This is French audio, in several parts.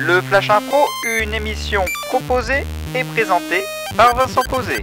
Le Flash Impro, une émission proposée et présentée par Vincent Posé.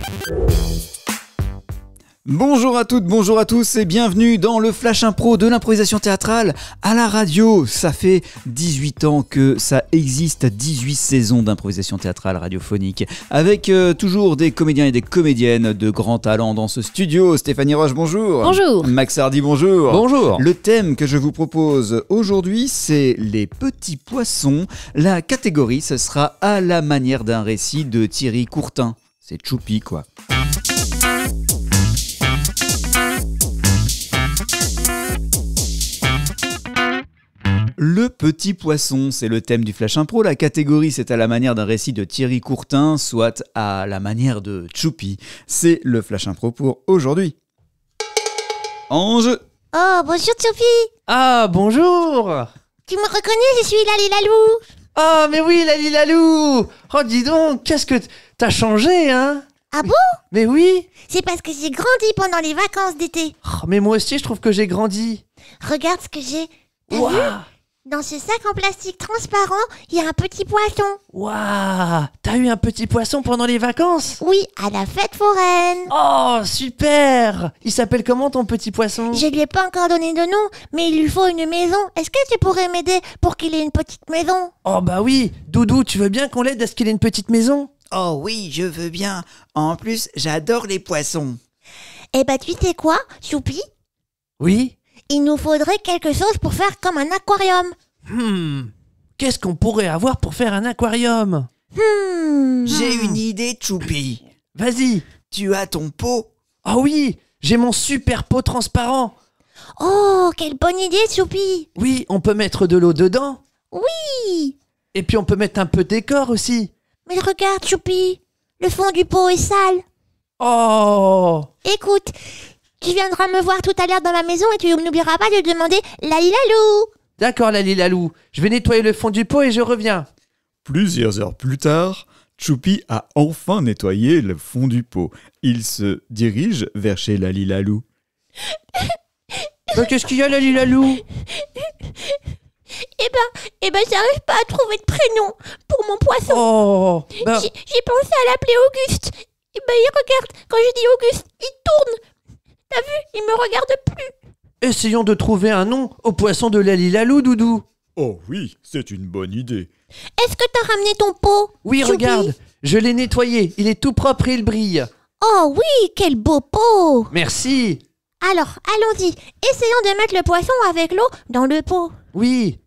Bonjour à toutes, bonjour à tous et bienvenue dans le Flash Impro de l'improvisation théâtrale à la radio. Ça fait 18 ans que ça existe, 18 saisons d'improvisation théâtrale radiophonique avec toujours des comédiens et des comédiennes de grands talents dans ce studio. Stéphanie Roche, bonjour. Bonjour. Max Hardy, bonjour. Bonjour. Le thème que je vous propose aujourd'hui, c'est les petits poissons. La catégorie, ce sera à la manière d'un récit de Thierry Courtin. C'est choupi quoi. Le petit poisson, c'est le thème du Flash Impro. La catégorie, c'est à la manière d'un récit de Thierry Courtin, soit à la manière de Choupi. C'est le Flash Impro pour aujourd'hui. Ange. Oh, bonjour Choupi. Ah, bonjour. Tu me reconnais, je suis Lali Lalou. Ah, mais oui, Lali Lalou. Oh, dis donc, qu'est-ce que t'as changé, hein? Ah bon? Mais oui. C'est parce que j'ai grandi pendant les vacances d'été. Oh, mais moi aussi, je trouve que j'ai grandi. Regarde ce que j'ai. T'as Waouh. vu? Dans ce sac en plastique transparent, il y a un petit poisson. Waouh. T'as eu un petit poisson pendant les vacances? Oui, à la fête foraine. Oh, super. Il s'appelle comment ton petit poisson? Je lui ai pas encore donné de nom, mais il lui faut une maison. Est-ce que tu pourrais m'aider pour qu'il ait une petite maison? Oh, bah oui. Doudou, tu veux bien qu'on l'aide à ce qu'il ait une petite maison? Oh oui, je veux bien. En plus, j'adore les poissons. Eh ben, tu sais quoi, Choupi? Oui. Il nous faudrait quelque chose pour faire comme un aquarium. Qu'est-ce qu'on pourrait avoir pour faire un aquarium? J'ai une idée, Choupi. Vas-y. Tu as ton pot? Ah oui, j'ai mon super pot transparent. Oh, quelle bonne idée, Choupi. Oui, on peut mettre de l'eau dedans. Oui. Et puis on peut mettre un peu de décor aussi. Mais regarde, Choupi, le fond du pot est sale. Oh. Écoute, tu viendras me voir tout à l'heure dans ma maison et tu n'oublieras pas de demander Lali Lalou. D'accord, Lali Lalou. Je vais nettoyer le fond du pot et je reviens. Plusieurs heures plus tard, Choupi a enfin nettoyé le fond du pot. Il se dirige vers chez Lali Lalou. Qu'est-ce qu'il y a, Lali Lalou? Eh ben, j'arrive pas à trouver de prénom pour mon poisson. Oh. Bah, J'ai pensé à l'appeler Auguste. Eh ben, il regarde, quand je dis Auguste, il tourne. T'as vu, il me regarde plus. essayons de trouver un nom au poisson de Lali Lalou, Doudou. Oh oui, c'est une bonne idée. Est-ce que t'as ramené ton pot? Oui, Choupi? regarde, je l'ai nettoyé. Il est tout propre et il brille. Oh oui, quel beau pot. Merci. Alors, allons-y. Essayons de mettre le poisson avec l'eau dans le pot. Oui.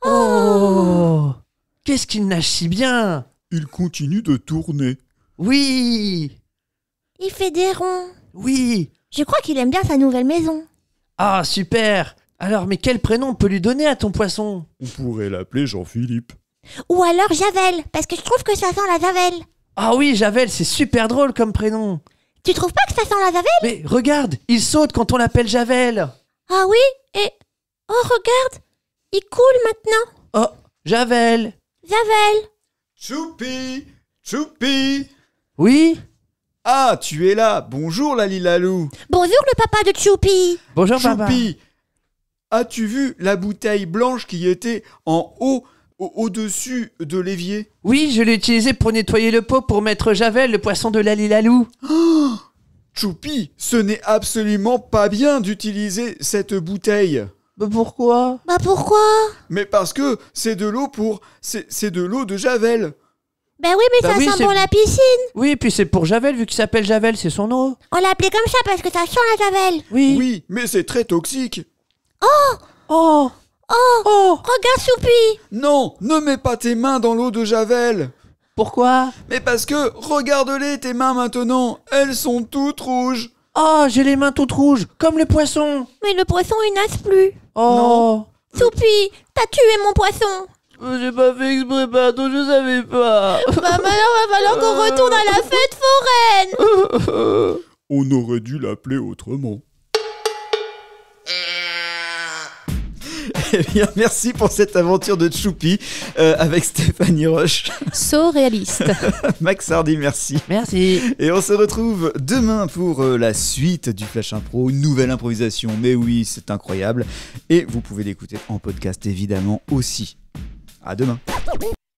Oh. Qu'est-ce qu'il nage si bien. Il continue de tourner. Oui. Il fait des ronds. Oui. Je crois qu'il aime bien sa nouvelle maison. Ah, super. Alors, mais quel prénom on peut lui donner à ton poisson? On pourrait l'appeler Jean-Philippe. Ou alors Javel, parce que je trouve que ça sent la Javel. Ah oui, Javel, c'est super drôle comme prénom. Tu trouves pas que ça sent la Javel? Mais regarde, il saute quand on l'appelle Javel. Ah oui? Et... oh, regarde, il coule maintenant. Oh, Javel. Javel. Choupi! Choupi! Oui? Ah, tu es là! Bonjour Lali Lalou! Bonjour le papa de Choupi. Bonjour, papa. Choupi! As-tu vu la bouteille blanche qui était en haut, au-dessus de l'évier? Oui, je l'ai utilisé pour nettoyer le pot pour mettre Javel, le poisson de Lali Lalou. Oh, Choupi, ce n'est absolument pas bien d'utiliser cette bouteille. Pourquoi? Bah pourquoi? Mais parce que c'est de l'eau pour... c'est de l'eau de Javel. Bah oui, mais Bah ça oui, sent c'est- pour la piscine. Oui, puis c'est pour Javel, vu qu'il s'appelle Javel, c'est son eau. On l'a appelé comme ça parce que ça sent la Javel. Oui. Oui, mais c'est très toxique. Oh. Oh, Oh. regarde Choupi. Non, ne mets pas tes mains dans l'eau de Javel. Pourquoi? Mais parce que, regarde-les, tes mains maintenant, elles sont toutes rouges. Oh, j'ai les mains toutes rouges, comme le poisson. Mais le poisson il nage plus. Oh. Choupi, t'as tué mon poisson. J'ai pas fait exprès, pardon, je savais pas. Bah maintenant va falloir qu'on retourne à la fête foraine. On aurait dû l'appeler autrement. Eh bien, merci pour cette aventure de Choupi avec Stéphanie Roche. So réaliste. Max Hardy, merci. Merci. Et on se retrouve demain pour la suite du Flash Impro, une nouvelle improvisation. Mais oui, c'est incroyable. Et vous pouvez l'écouter en podcast évidemment aussi. À demain.